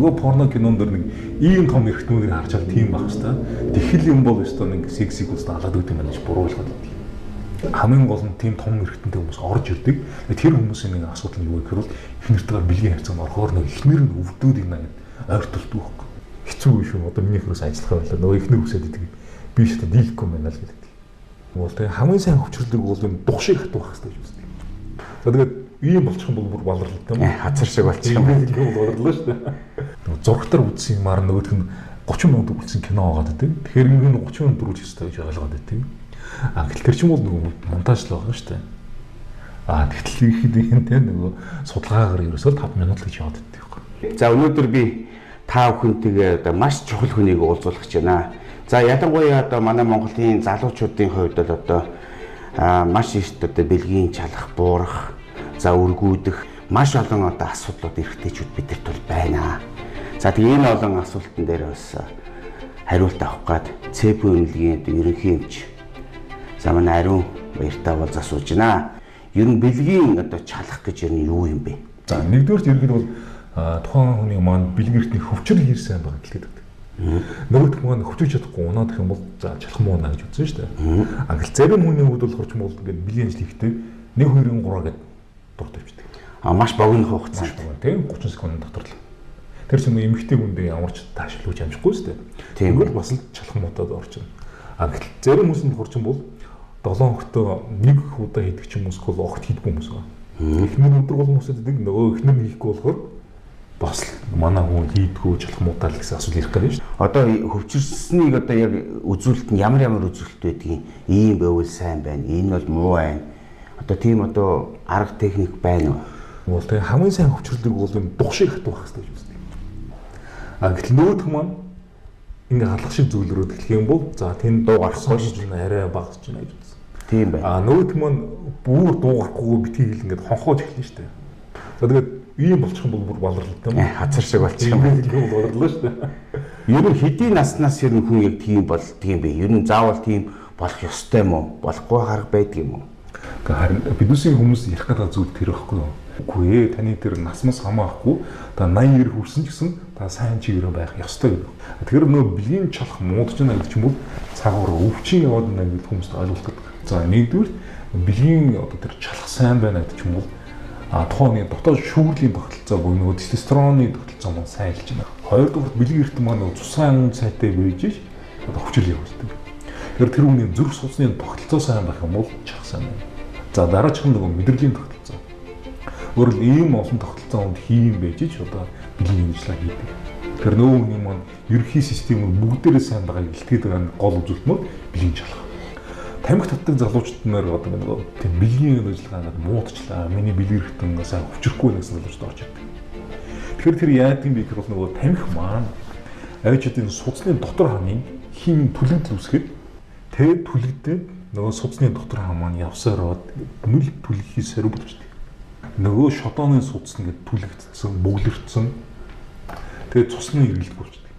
нөгөө порно кинонд нэг ийм том эрхтнүүдийг харж байгаа тийм байх хэвээр. Тэхэл юм бол өстой нэг сексиг үстэ алаад өгдөг юм байна гэж буруулгаад байна. Хамгийн гол нь тийм том эрхтэнтэй хүмүүс орж ирдэг. Тэр хүмүүсийн нэг асуудал нь юу гэхээр бол эхнэртэйгээр бэлгийн харьцаанд орохоор нэг эхнэр нь өвдөд юм аа гэдэг ойртолт байхгүй. Хэцүү юм шүү. Одоо миний хөрөөс ажиллах байлаа. Нөгөө эхнэр үсээд идэг. Би ч одоо дийлэхгүй байна л гэдэг. Бол тэгээ хамгийн сайн хөвчрлөг бол юм дух шиг хатвах хэрэгтэй гэж үздэг. За тэгээд ийм болчих юм бол бүр баларлалтай юм. Хазар шиг болчих юм баларлаа шүү дээ. Нөгөө зургатаар үзсэн юмар нөгөөх нь 30 минут үзсэн кино байгаа гэдэг. Тэгэхээр энэ нь 30 минут дөрвөлж хэвээр гэж ойлгоод байдаг. Гэтэл тэр чинь бол нөгөө монтаж л байгаа шүү дээ. Тэгтэл ихэд энэ нөгөө судалгаагаар ерөөсөө 5 минут л гэж яваад байдаг. За өнөөдөр би та бүхэнтэйгээ одоо маш чухал хүнийг уулзуулах гэж байна. За ялангуяа одоо манай Монголын залуучуудын хувьд бол одоо маш их одоо бэлгийн чалах, буурах, за өргүүдэх маш олон одоо асуудлууд эрхтэйчүүд бидэрт бол байна. За тэгээ энэ олон асуултан дээр бас хариулт авах гад ЦЭП үнэлгийн одоо ерөнхий эмч за манай Ариун баяртай бол асууж байна. Ер нь бэлгийн одоо чалах гэж ер нь юу юм бэ? За нэгдүгээр ерөнхийд бол тухайн хүний маань бэлгэртний хөвчрөл хэр сайн байгаа гэдэг. Нөгөөх нь хөвчөж чадахгүй унаад гэх юм бол за чалах муу наа гэж үзсэн шүү дээ. Гэвч зарим хүний хувьд бол хорч мол ингээд бэлгийн ажил хийхдээ 1 2 3 гэдэг дур тавьчихдаг. Маш богино хугацаанд тийм 30 секунд дотор л. Тэр чинь эмэгтэй хүндээ ямарч таашаалж амжихгүй шүү дээ. Тэгвэл бас л чалах муутад орчихно. Гэвч зарим хүмүүсэнд хорч бол 7 хоногт нэг удаа хийдэг ч юм уусгүй огт хийдэггүй хүмүүс байна. Эхнэр өдөр бол хүмүүсэд нөгөө эхнэр хийхгүй болохоор бас манай хүн хийдгүү чалах муутай л гэсэн асуулт ирэх гэдэг шүү дээ. Одоо хөвчөрснийг одоо яг үзүүлэлт нь ямар үзүүлэлт байдгийг ийм байвал сайн байна, энэ бол муу байна. Одоо тийм одоо арга техник байна уу? Бол тэгээ хамгийн сайн хөвчрлөг бол энэ дух шиг хатвах хэрэгтэй гэж үздэг. Гэтэл нөгөөх маань ингээ халах шиг зүйлрүүд хэлэх юм бол за тэнд дуу гарахгүй шүү дээ арай багасч байна гэж үзсэн. Тийм байна. Нөгөөх маань бүр дуу гарахгүй битгий хэл ингээ хонхоож эхэлнэ шүү дээ. За тэгээд ийм болчих юм бол бүр баларлалтай юм. Хазар шиг болчих юм баларлаа шүү дээ. Ер нь хэдийн наснаас ер нь хүн яг тийм болдго юм бэ? Ер нь заавал тийм болох ёстой юм уу? Болохгүй хараг байдаг юм уу? Харин бидүсийн хүмүүс ярих гэдэг зүйл тэр байхгүй юу? Үгүй ээ, таны тэр насмас хамаахгүй та 80 90 хүрсэн ч гэсэн та сайн чигээр байх ёстой гэдэг. Тэгэхээр нөө бэлгийн чалах муудаж байна гэдэг ч юм бол цагаар өвчин яваад байна гэдэг хүмүүст ойлгуулдаг. За нэгдүгээр бэлгийн одоо тэр чалах сайн байна гэдэг ч юм бол тухайн дотоод шүүрлийн тогтолцоо буюу тестостероны тогтолцоо маань сайн хэлж байна. Хоёрдугаар бэлгийн эрдэм маань цусaan сайтай байж одоо хөвчл явуулдаг. Тэгэхээр тэр хүний зүрх судасны тогтолцоо сайн байх юм бол чалах сайн байна. За дараачих нь нөгөө мэдрэлийн тогтолцоо. Өөрөөр ийм олон тогтолцоонд хийм байж ч одоо бэлгийн ажиллаа хийдэг. Тэр нөгөө хүний маань ерөнхий системээр бүгдээрээ сайн байгааг илтгэдэг гол үзүүлэлтнүүд бэлгийн чалах. Тамхи татдаг залуучууд нар одоо нөгөө тийм бэлгийн ажиллагаанд муудчлаа. Миний бэлгийн эрхтэн сайн хөвчөрөхгүй гэсэн залуучууд орж ирдэг. Тэгэхээр тэр яадаг юм бэ гэхээр нөгөө тамхи маань авчидын судасны дотор хааны химийн түлэгдэл үүсгээд тэр түлэгдээд нөгөө судасны дотор хаа маань явсараад нүл түлхий сорив болчихдог. Нөгөө шодооны судас ингээд түлэгдсэн, бөглөрцөн. Тэгээд цусны эргэлт болчихдог.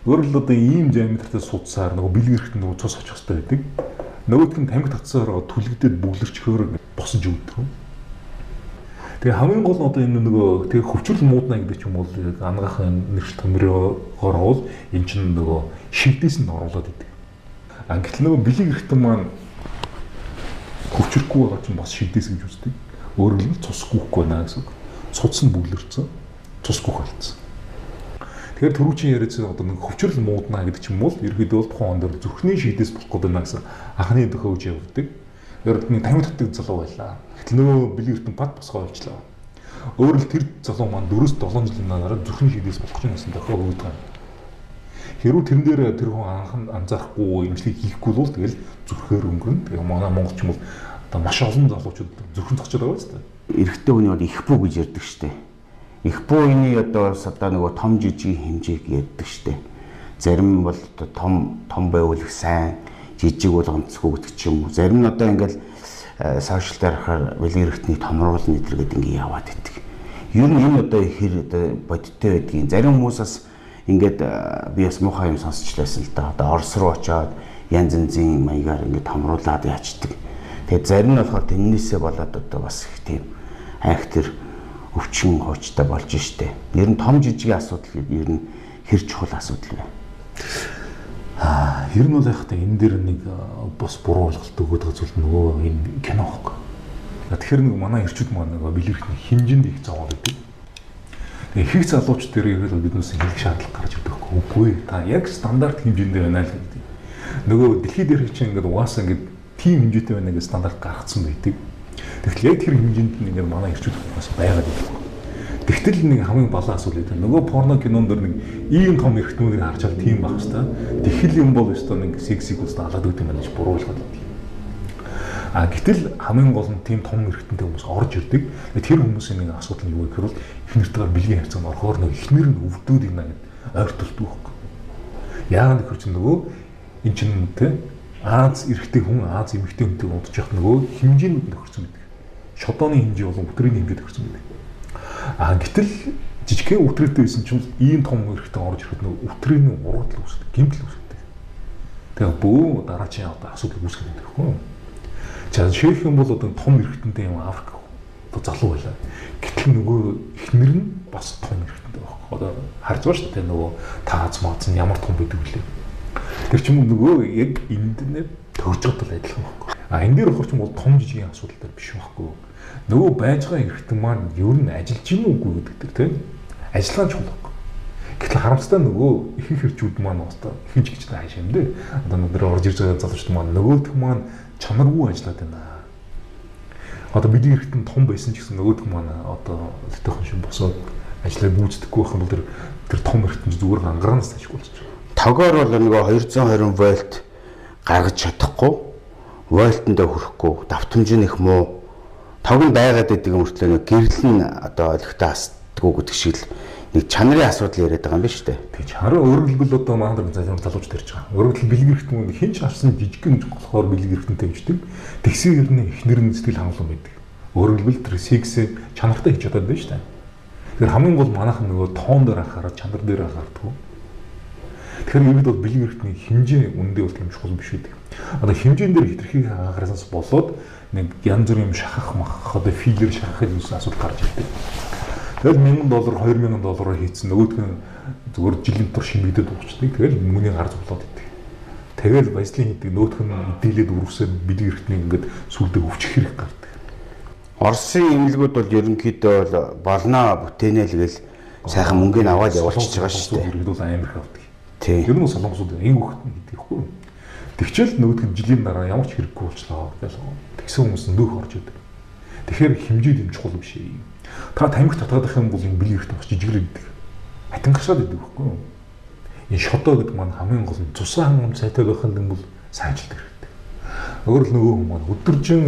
Өөрөөр хэлбэл одоо ийм диаметртэй судасаар нөгөө бэлгийн эрхтэн нөгөө цус очих хэрэгтэй байдаг. Нөгөөдг нь тамхи татсаар түлэгдээд бөглөрчхөөр босож өгдөг. Тэгээ хамгийн гол нь одоо энэ нөгөө тэгээ хөвчрөл муудна гэдэг ч юм бол ангаахын нэрш томрогоор бол эн чинь нөгөө шигдээс нь оруулаад идэг. Гэтэл нөгөө бэлгийн эрхтэн маань хөвчрөхгүй байгаа чинь бас шигдээс гэж үздэг. Өөрөөр хэлбэл цус гүхгүй байна гэсэн үг. Цус нь бөглөрцөн, цус гүөх болсон. Тэгэхээр түрүүчийн яриадсан одоо нэг хөвчрөл муудна гэдэг ч юм бол ерөөдөө бол тухайн ондөр зүрхний шигдээс болох гэдэг байна гэсэн анхны төхөөж явдаг. Ерөөд нэг тамхи татдаг залуу байлаа. Гэтэл нөгөө бэлгийн эрдэнэ бат босгоо явуулчлаа. Өөрөөр л тэр залуу маань 4-7 жилийн дараа зүрхний шигдээс болох ч гэсэн тохиог өгдөг юм. Хэрвээ тэрэн дээр тэр хүн анзаарахгүй имжлэг хийхгүй бол тэгэл зүрхээр өнгөрнө. Тэгээ манай монголч юм бол одоо маш олон залуучууд зүрхэн зогсож байгаа шүү дээ. Эрэгтэй хүний бол их бүү гэж ярьдаг шүү дээ. Их бууны одоо нөгөө том жижиг хэмжээг ярьдаг шүү дээ. Зарим бол том байвал их сайн, жижиг бол онцгүй гэдэг ч юм уу. Зарим нь одоо ингээл сошиал дээр харахаар бэлгийн эрхтний томруулна гэдэргээд ингээ яваад идэг. Ер нь энэ одоо хэр одоо бодиттой байдгийг зарим хүмүүс бас ингээд би бас муухай юм сонсчлаасан л да. Одоо Орос руу очиод янз янзын маягаар ингээд томруулаад яачдаг. Тэгээд зарим нь болохоор тэрнээсээ болоод одоо бас их тийм айхтэр өвчин хоочтой болж штэ. Ер нь том жижигэн асуудал ер нь хэр чухал асуудал вэ? Ер нь бол яхаа энэ дээр нэг бас буруу ойлголт өгöd байгаа зүйл нөгөө энэ кино хог. Тэгэхээр нэг манай ирчүүд маань нөгөө бэлгэрхний хэмжээнд их зовоод байдаг. Их залууч дээр ирэхэд биднээс хэлэх шаардлага гарч ирдэг. Үгүй та яг стандарт хэмжээндээ байна л гэдэг. Нөгөө дэлхийд ирэх чинь ингээд угаасаа ингээд тийм хэмжээтэй байна гэж стандарт гаргацсан байдаг. Тэгэхээр яг тэр хэмжээнд нь ингээд манай ирчүүд бас байгаад байдаг. Тэгтэл нэг хамгийн балаа асуул гэдэг. Нөгөө порно кинонд дэр нэг ийм том эрхтнүүдийг харж чад тийм байх хэвээр. Тэгхэл юм бол өстой нэг сексиг үстэ алаад өгдөг юм байна гэж буруулгаад байдаг. Гэтэл хамгийн гол нь тийм том эрхтэнтэй хүмүүс орж ирдэг. Тэр хүмүүсийн нэг асуудал нь юу гэхээр бол их нэртэйгээр бэлгийн харьцаанд орохоор нэг ихнэр нь өвдөөд ийна гэдэг ойртолдог байхгүй. Яагаад гэхээр чинь нөгөө эн чинь тэ Аз эрэгтэй хүн Аз эмэгтэй хүнтэй удаж явах нөгөө хэмжээнд нөхөрсөн байдаг. Шодооны хэмжээ болон өтрийн хэмжээ төгссөн байдаг. Гэтэл жижигхэн өтрөөтэй байсан чинь ийм том эрэгтэй орж ирэхэд нөгөө өтрийн ургадл үүсдэг, гэмтэл үүсдэг. Тэгээ бөө дараачийн асуудал үүсгэж байдаг байхгүй. За шийх юм бол одоо том эрэгтэнтэй юм Африк одоо залуу байлаа. Гэтэл нөгөө эхнэр нь бас том эрэгтэнтэй байхгүй. Одоо харж байгаа шүү дээ нөгөө тааз мааз нь ямар том байдаг вүлээ. Тэр ч юм уу нөгөө яг энд төрж байгаа л адилхан байхгүй. Энэ дээр ухаж юм бол том жижигэн асуудал дээр биш байхгүй. Нөгөө байж байгаа эрэгтэн маань ер нь ажиллаж юм уугүй гэдэг тэр тийм ажиллагаан чухал байхгүй. Гэтэл харамсалтай нөгөө их хэрчүүд маань одоо ихэнх жигчтэй хайш юм дээ. Одоо нөгөө орж ирж байгаа залуучууд маань нөгөөх маань чанаргүй ажиллаад байна. Одоо бидний эрэгтэн том байсан ч гэсэн нөгөөх маань одоо өтөөхөн шиг босоод ажиллаа гүйцэтгэхгүй байх юм бол тэр том эрэгтэн зүгээр ангаранаас тажгүй болчих. Тогоор бол нөгөө 220 вольт гаргаж чадахгүй, вольтондоо хүрэхгүй, давтамж нь их муу. Тог нь байгаад байдаг юм хүртэл нэг гэрэл нь одоо олигтой хасдаггүй гэдэг шиг л нэг чанарын асуудал яриад байгаа юм биш үү? Тэгээ чанар өөрөлдөл одоо маань залууч тарьж байгаа. Өөрөлдөл бэлгэрхтэн хин ч харсан жижигхэн болохоор бэлгэрхтэнтэй хэмждэг. Тэгсэн хэрнээ ихнэр нь сэтгэл хангалуун байдаг. Өөрөлдөл тэр секс чанартай хийж чадаад байна шүү дээ. Тэгэхээр хамгийн гол манайхан нөгөө тоон дээр анхаарал чанар дээр анхаардаг. Тэгэхээр ерөөд бол бэлгэрхтний хэмжээ үндэ бол тийм чухал биш үү? Одоо хэмжээн дээр хитрхийг анхаараас болоод нэг янз бүрийн юм шахах мах одоо филер шахах гэсэн асуудал гарч ирдэг. Тэгэл $1000 $2000 хийцэн нөгөөх нь зүгээр жилийн тур шимэгдээд уучдаг. Тэгэл мөнгөний гар зуглаад идэг. Тэгэл баяслын хийдэг нөгөөх нь идэлээд үрвсээд бидний эртний ингээд сүлдээ өвчих хэрэг гардаг. Оросын эмнэлгүүд бол ерөнхийдөө бол болно бүтээнэ л гэл сайхан мөнгөний аваад явуулчихж байгаа шүү дээ. Иргэд бол амар их авдаг. Тийм. Ер нь солонгосууд энэ хөхт гэдэг ихгүй. Тэгчэл нөгөөх нь жилийн дараа ямар ч хэрэггүй болчлоо гэж тэгсэн хүмүүс нөөх орж идэг. Тэгэхээр хэмжээд юм чухал биш ээ. Та тамхи татгаадах юм бол энэ бэлгэрт бас жижиглээд идэг. Атангашаад идэг байхгүй юу? Энэ шодоо гэдэг маань хамгийн гол нь цусан хангам сайтай байх юм бол сайжилт хэрэгтэй. Өөрөөр нөгөө хүмүүс маань өдөржин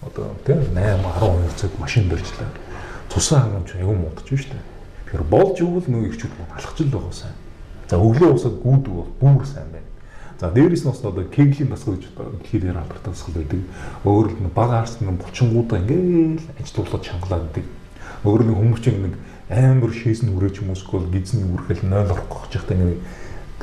одоо тийм 8 12 цаг машин дөржлээ. Цусан хангам ч аюу муудаж байна шүү дээ. Тэгэхээр болж ивэл нөгөө ирчүүд маань алхаж л байгаа сайн. За өглөө усаад гүйдэг бол бүр сайн байна. За дээрээс нь бас одоо кеглийн дасгал гэж дэлхийд яруу албартай дасгал байдаг. Өөрөөр нь бага арсны булчингуудаа ингээл ажилуулад чангалаад байдаг. Өөрөөр нь хүмүүс чинь нэг амар шээсэн үрэж хүмүүсгүй гизний үрхэл 0 орохгүй гэж яхтай нэг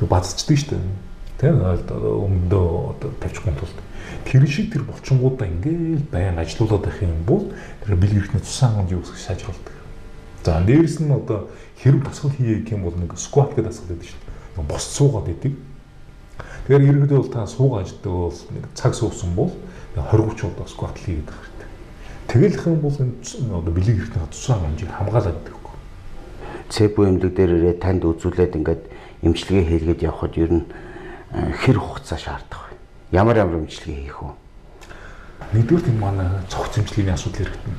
бацчдаг шүү дээ. Тийм өмдөө одоо тавьчихсан тулд тэр шиг тэр булчингуудаа ингээл байн ажилуулад байх юм бол тэр бэлгэрхний цусан хангамж үүсгэж сайжруулдаг. За дээрээс нь одоо хэрэг дасгал хийе гэх юм бол нэг скват гэдэг дасгал байдаг шүү дээ. Бос суугаад байдаг. Тэгэхээр ерөнхийдөө бол та суугааждаг бол нэг цаг суусан бол 20-30 удаа скват хийгээд байх хэрэгтэй. Тэгэлх юм бол энэ одоо бэлгэрхний цусан хангамжийг хамгаалаад байдаг. ЦЭБ эмнэлэг дээр ирээд танд үзүүлээд ингээд эмчилгээ хийлгээд явхад ер нь хэр хугацаа шаардах вэ? Ямар эмчилгээ хийх вэ? Нэгдүгээр тийм манай цогц эмчилгээний асуудал хэрэгтэн.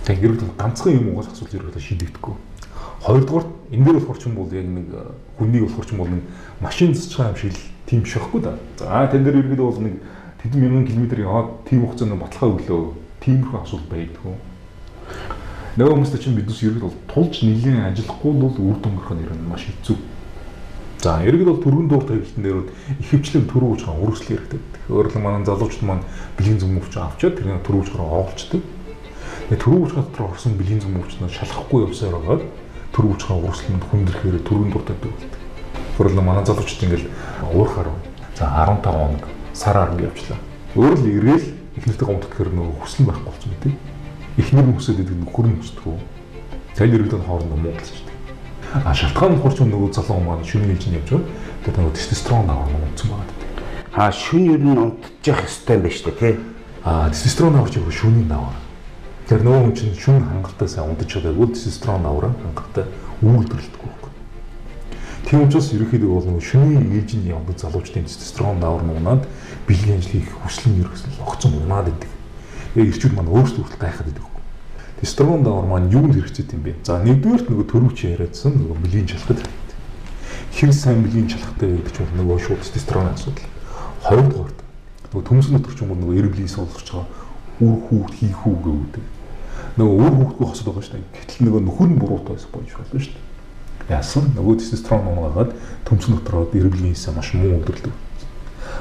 Тэгэхээр ерөнхийдөө ганцхан юм угаас асуудал ерөнхийдөө шийдэгдэхгүй. Хоёрдугаар энэ дээр болохоор ч юм бол яг нэг хүнийг болохоор ч юм бол нэг машин засч байгаа юм шиг л тийм биш байхгүй да. За тэн дээр ерөнхийдөө бол нэг тэдэн мянган километр яваад тийм хугацаанд баталгаа өглөө. Тиймэрхүү асуудал байдаг. Нөгөө хүмүүстэй чинь биднес ерөнхийдөө бол тулж нэлийн ажиллахгүй бол үр дүнгийнх нь ер нь маш хэцүү. За ерөнхийдөө бол төргөн дуур тавилтан дээр ихэвчлэн төрөө уучраа үргэлжлэх хэрэгтэй. Өөрөөр хэлбэл манай залуучууд маань бэлгийн зүм өвч авчаад тэр төрөө уучраа оолчдаг. Тэгээ төрөө уучраа дотор орсон бэлгийн зүм өвчнөө шалахгүй явсаар байгаа төрөө уучраа урагсланд хүндрэхээр төргөн дуур тавилтан болдог. Өөрөөр хэлбэл манай залуучууд ингээл уурхаар за 15 хоног сараар ингэ явчлаа. Өөрөөр л ирээл их нэртэй гомдох гэхээр нөгөө хүсэл байхгүй болсон мэт. Эхнэр нь хүсээд идэг нөхөр нь хүсдэг. Тэгэл иргэдэд хоорондоо муудалж байдаг. Шалтгаан нь хурц нөгөө залуу маань шөнийн ээлжинд явж байгаа. Тэгээд нөгөө тестостерон давар нь унтсан байгаа. Шүн ер нь унтчих ёстой юм байна шүү дээ тий. Тестостерон давар чинь шөнийн давар. Тэр нөгөө хүн чинь шүн хангалттай сайн унтаж байгаагүй тестостерон давар хангалттай үйлдвэрлэдэг байхгүй. Тийм учраас ерөнхийдөө бол нөгөө шөнийн ээлжинд явдаг залуучдын тестостерон давар нуунаад бэлгийн ажил хийх хүсэл нь ерөөсөө огцон унаад идэг. Ирчүүд маань өөрсдөө хүртэл гайхаад идэг. Тестостерон давар маань юунд хэрэгцээ юм бэ? За нэгдүгээрт нөгөө төрөвч яриадсан нөгөө бэлгийн чалхад хэрэгтэй. Хэр сайн бэлгийн чалхтай гэдэг чинь нөгөө шууд тестостероны асуудал. Хоёрдугаарт нөгөө төмсөн дотор ч юм уу нөгөө эрблийг суулгаж байгаа үр хүүхд хийх үү гэдэг. Нөгөө үр хүүхдгүй хосод байгаа шүү дээ. Гэтэл нөгөө нөхөр нь буруутай байсан болж болно шүү дээ. Яасан нөгөө тестостерон унгаад төмсөн дотороо эрблийнхээс маш муу өдөрлөг.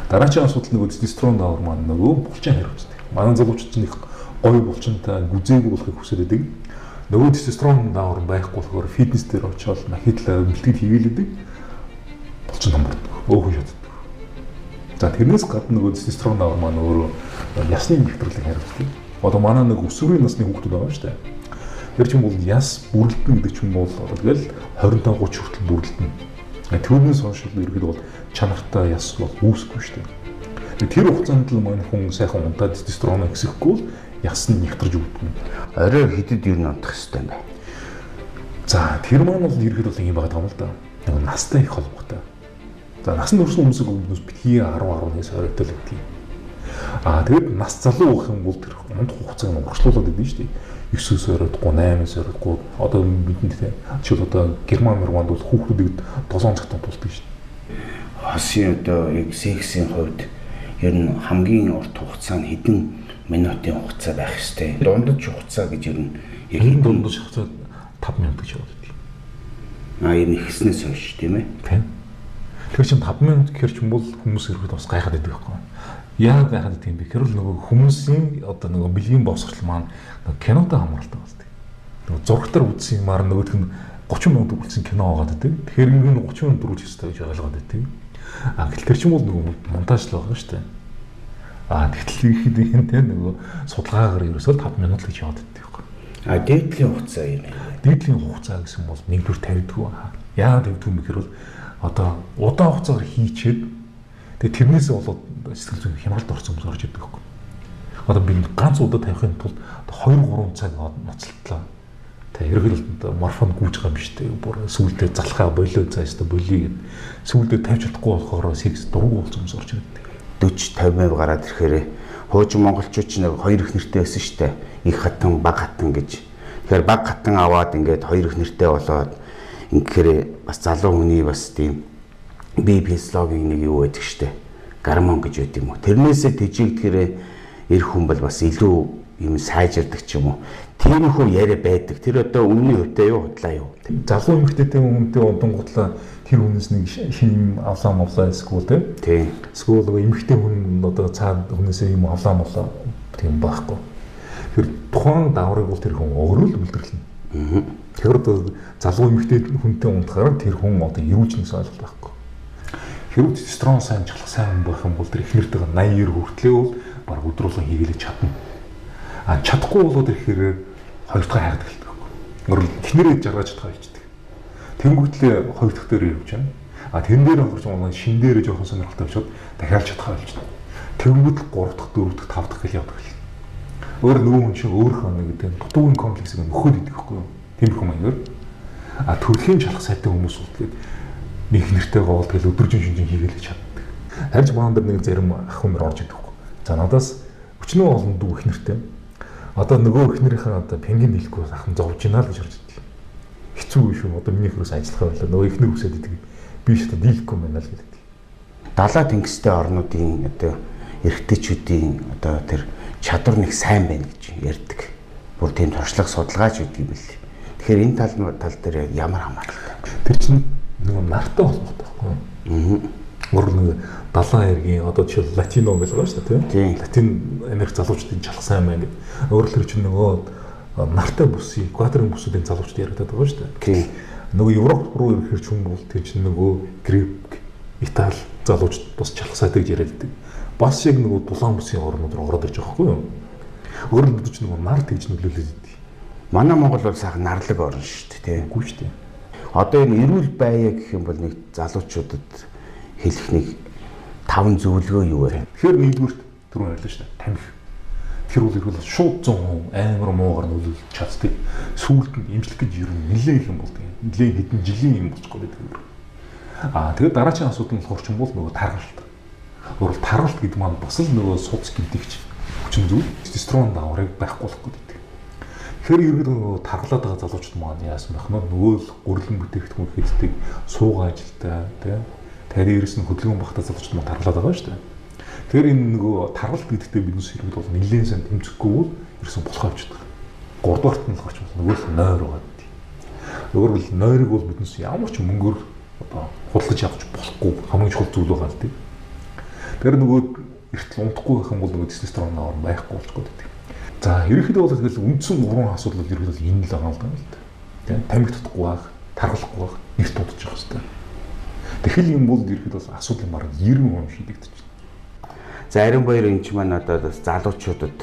Дараагийн асуудал нөгөө тестостерон давар маань нөгөө булчин хариуцдаг. Манай залуучууд чинь их гоё булчинтай гүзээгүй болохыг хүсэж байдаг. Нөгөө тестостерон давар байхгүй болохоор фитнес дээр очиод нахидлаа бэлтгэл хийгээдэг. Булчин хамаардаг. Өөхөн шатдаг. За тэрнээс гадна нөгөө тестостерон давар маань өөрөө ясны нэвтрүүлэг хариуцдаг. Одоо манай нэг өсвөрийн насны хүүхдүүд байгаа шүү дээ. Тэр чинь бол яс бүрэлдэн гэдэг чинь бол тэгэл 25-30 хүртэл бүрэлдэн. Тэрнээс хойш ерөөд бол чанартай яс бол үүсэхгүй шүү дээ. Тэр хугацаанд л манай хүн сайхан унтаад тестостерон ихсэхгүй бол яс нь нэвтэрж өгдөг. Орой хэдэд ер нь унтах хэрэгтэй юм байна. За тэр маань бол ерөөд бол юм байгаа юм л да. Нэг настай их холбоотой. За насанд хүрсэн хүмүүсийг өмнөөс битгий 10-11-ээс оройтой л гэдгийг. Тэгээд нас залуу байх юм бол тэр унтах хугацааг нь урагшлуулад идэв шүү дээ. 9-өөс оройдгүй 8-аас оройдгүй одоо бидэнд тийм жишээл одоо Герман мөрванд бол хүүхдүүдийг 7 цагт унтуулдаг шүү дээ. Хосын одоо яг сексийн хувьд ер нь хамгийн урт хугацаа нь хэдэн минутын хугацаа байх ёстой. Дундаж хугацаа гэж ер нь яг дундаж хугацаа 5 минут гэж боддог. Ер нь ихснээс хойш тийм ээ. Тийм. Тэр чинь 5 минут гэхэр ч юм бол хүмүүс ирэхэд бас гайхаад байдаг байхгүй. Яг гайхаад байдаг юм бэ. Тэр л нөгөө хүмүүсийн одоо нөгөө бэлгийн босгол маань кинотой хамааралтай болдог. Нөгөө зургатаар үзсэн юмар нөгөөх нь 30 минут үлдсэн кино байгаа гэдэг. Тэгэхээр энэ 30 минут дөрвөлж өстэй гэж ойлгоод байдаг. Гэтэл тэр чинь бол нөгөө монтаж л байгаа шүү дээ. Тэгтэл ихэд энэ тийм нөгөө судалгаагаар ерөөсөө 5 минут л гэж яваад байдаг. Дээдлийн хугацаа юм байна. Дээдлийн хугацаа гэсэн бол нэгдүгээр тавьдгүй. Яагаад тавьдгүй юм гэхээр одоо удаан хугацаагаар хийчихэд тэгээ тэрнээсээ болоод сэтгэл зүйн хямралд орсон хүмүүс орж идэг байхгүй. Одоо би ганц удаа тавихын тулд 2-3 цаг ноцлолтлоо. Тэгээ ерөнхийдөө морфон гүйж байгаа юм шүү дээ. Бүр сүүлдээ залхаа болоо цаашдаа болий гэд. Сүүлдээ тавьж чадахгүй болохоор секс дургу болсон хүмүүс орж идэг. 40-50% гараад ирэхээр хуучин монголчууд ч нэг хоёр их нэртэй байсан шүү дээ. Их хатан, баг хатан гэж. Тэгэхээр баг хатан аваад ингээд хоёр их нэртэй болоод ингээд бас залуу хүний бас тийм бие физиологийн нэг юу байдаг шүү дээ. Гормон гэж байд юм уу. Тэрнээсээ тэжигдэхээр эх хүн бол бас илүү юм сайжирдаг ч юм уу. Тиймэрхүү яриа байдаг. Тэр одоо үнний хувьтай юу худлаа юу. Залуу эмэгтэйтэй хүнтэй удангуудлаа тэр хүнээс нэг шинэ авлаа мовлаа эсвэл тийм. Эсвэл эмэгтэй хүн одоо цаад хүнээсээ юм авлаа мовлаа тийм байхгүй. Тэр тухайн даврыг бол тэр хүн өөрөө л үлдэрлэнэ. Тэр одоо залуу эмэгтэй хүнтэй унтахаар тэр хүн одоо эрүүжнээс ойлголт байхгүй. Хэрвээ тестостерон сайн чалах сайн байх юм бол тэр ихнэртэйгээ 80-90 хүртлээ бол баг өдрүүлэн хийгээлж чадна. Чадахгүй болоод ирэхээр хоёр дахь хайрдаг л байхгүй. Өөрөөр ихнэрээ жаргаж чадхаа хийдэг. Тэнгүүтлээ хоёр дахь дээр явж байна. Тэрэн дээр орж байгаа шин дээрээ жоохон сонирхолтой болчиход дахиад чадхаа болж байна. Тэнгүүт 3 дахь 4 дахь 5 дахь гэж явдаг л. Өөр нөгөө хүн чинь өөрийнхөө нэг гэдэг дутуугийн комплексыг нөхөд идэг байхгүй юу? Тиймэрхүү маягаар. Төрөлхийн чалах сайтай хүмүүс бол тэгээд нэг нэртэйгээ бол тэгэл өдрөжин шинжин хийгээл чаддаг. Харин ч маань дээр нэг зарим ах хүмүүс орж идэг байхгүй. За надаас өчнөө олон дүү их нэртэй. Одоо нөгөө их нэрийнхээ одоо пингвин хэлэхгүй ахын зовж гинаа л гэж орж идэг. Хэцүү шүү. Одоо миний хөрөөс ажиллах байлаа. Нөгөө их нэр үсээд идэг. Би ч одоо дийлэхгүй байна л гэдэг. Далаа тэнгистэй орнуудын одоо эрэгтэйчүүдийн одоо тэр чадвар нэг сайн байна гэж ярьдаг. Бүр тийм туршлага судалгаач үгүй юм бэл. Тэгэхээр энэ тал дээр ямар хамааралтай. Тэр чинь нөгөө нартай холбоотой байхгүй юу? Өөр нэг далайн эргийн одоо жишээл латино гэж байгаа шүү дээ тийм. Латин Америк залуучдын чалах сайн байна гэдэг. Өөрөөр чинь нөгөө нартай бүсийн экваторын бүсүүдийн залуучд яриад байгаа шүү дээ. Тийм. Нөгөө Европ руу ирэхэр ч юм бол тэр чинь нөгөө Грек, Итали залуучд бас чалах сайтай гэж яриад байдаг. Бас яг нөгөө дулаан бүсийн орнууд руу ороод ирж байгаа байхгүй юу? Өөрөөр хэлбэл чинь нөгөө нар тэгж нөлөөлөд идэв. Манай Монгол бол сайхан нарлаг орн шүү дээ, Үгүй шүү дээ. Одоо энэ эрүүл байя гэх юм бол нэг залуучуудад хэлэх нэг 5 зөвлөгөө юу вэ? Тэгэхээр нэгдүгээр түрүү ярьлаа шүү дээ. Тамхи. Тэр бол ирвэл шууд 100% амар муугаар нөлөөлж чаддаг. Сүүлд нь эмчлэх гэж ер нь нэлээд их юм болдог. Нэлээд хэдэн жилийн юм болчих гээд байдаг. Тэгээд дараагийн асуудал нь болохоор ч юм бол нөгөө таргалт. Өөрөөр таргалт гэдэг маань бас л нөгөө судас гэмтэгч хүчин зүйл тестостерон даврыг байхгүй болох гэдэг. Тэгэхээр ерөнхийдөө нөгөө таргалаад байгаа залуучууд маань яасан байх нь нөгөө л гурилан бүтээгдэхүүн хийдэг, суугаа ажилтаа тийм тарьерс нь хөдөлгөөн багтаа залуучууд маань таргалаад байгаа шүү дээ. Тэгэхээр энэ нөгөө таргалт гэдэгтээ биднес хэрэгд бол нэлээд сайн тэмцэхгүй бол ерөөсөн болохоо авчдаг. 3 дугаарт нь болохоор ч нөгөө л нойр байгаа гэдэг. Өөрөөр хэлбэл нойрыг бол биднес ямар ч мөнгөөр одоо худалдаж авч болохгүй хамгийн чухал зүйл байгаа л тийм. Тэгэхээр нөгөө эртэл унтахгүй гэх юм бол нөгөө тестостерон аваар байхгүй болчихгоо гэдэг. За ерөнхийдөө бол тэгэл үндсэн 3 асуудал бол ерөнхийдөө энэ л байгаа юм л да. Тийм тамхи татахгүй байх, таргалахгүй байх, нэрт дутчих хэвээр. Тэгэхэл юм бол ерөнхийдөө асуудал мараа 90% шийдэгдэж байна. За Ариун баяр энэ ч маань одоо залуучуудад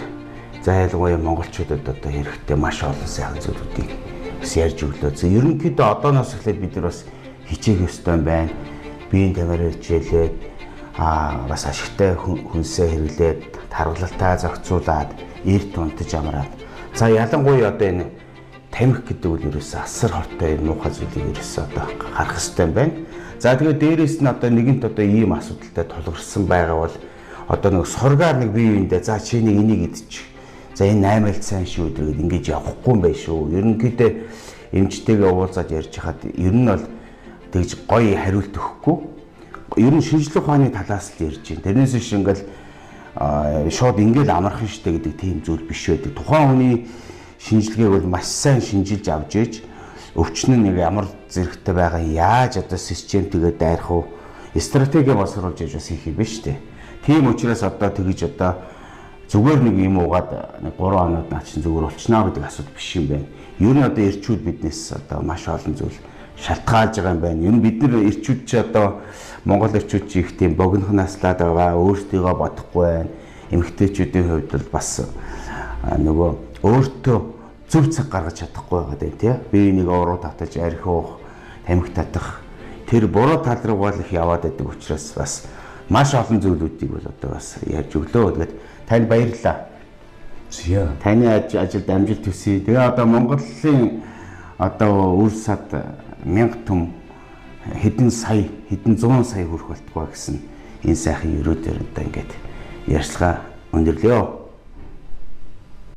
за ялангуяа монголчуудад одоо хэрэгтэй маш олон сайхан зүйлүүдийг бас ярьж өглөө. За ерөнхийдөө одооноос эхлээд бид нар бас хичээх ёстой байна. Биеийн тамираа хичээлээд бас ашигтай хүнсээ хэрэглээд таргалалтаа зохицуулаад эрт унтаж амраад. За ялангуяа одоо энэ тамхи гэдэг үл ерөөсөө асар хортой муухай зүйлийг ерөөсөө одоо харах хэрэгтэй байна. За тэгээд дээрээс нь одоо нэгэнт одоо ийм асуудалтай тулгарсан байгаа бол одоо нэг сургаар нэг бие биендээ за чи нэг энийг идчих. За энэ 8-aalт сайн шүү гэдэг ингэж явахгүй юм байна шүү. Ерөнхийдөө эмчтэйгээ уулзаад ярьж хахад ер нь бол тэгж гоё хариулт өгөхгүй. Ер нь шинжлэх ухааны талаас л ярьж байна. Тэрнээс биш ингээл шууд ингээл амархан штэ гэдэг тийм зүйл биш байдаг. Тухайн хүний шинжилгээг бол маш сайн шинжилж авч ээж өвчин нь нэг ямар зэрэгтэй байгаа яаж одоо системтэйгээ дайрах уу стратеги боловсруулж ээж бас хийх юм байна штэ. Тийм учраас одоо тэгж одоо зүгээр нэг юм уугаад нэг 3 хоноод наа чинь зүгээр болчихно гэдэг асуудал биш юм байна. Ер нь одоо эрчүүд биднээс одоо маш олон зүйл шалтгаалж байгаа юм байна. Ер нь бид нар эрчүүд чи одоо Монгол эрчүүд чи их тийм богинохон наслаад байгаа, өөртөө бодохгүй байна. Эмэгтэйчүүдийн хувьд бол бас нөгөө өөртөө зөв цаг гаргаж чадахгүй байгаа дээ тий. Би нэг уруу татаж арх уух, тамхи татах тэр буруу тал руу бол их яваад байдаг учраас бас маш олон зүйлүүдийг бол одоо бас ярьж өглөө. Тэгээд танд баярлалаа. Зя. Таны ажилд амжилт хүсье. Тэгээ одоо Монголын одоо үр сад 1000 түм хэдэн 100 сая хүрэх болтгоо гэсэн энэ сайхан өрөө дээр одоо ингээд ярьцлага өндөрлөө.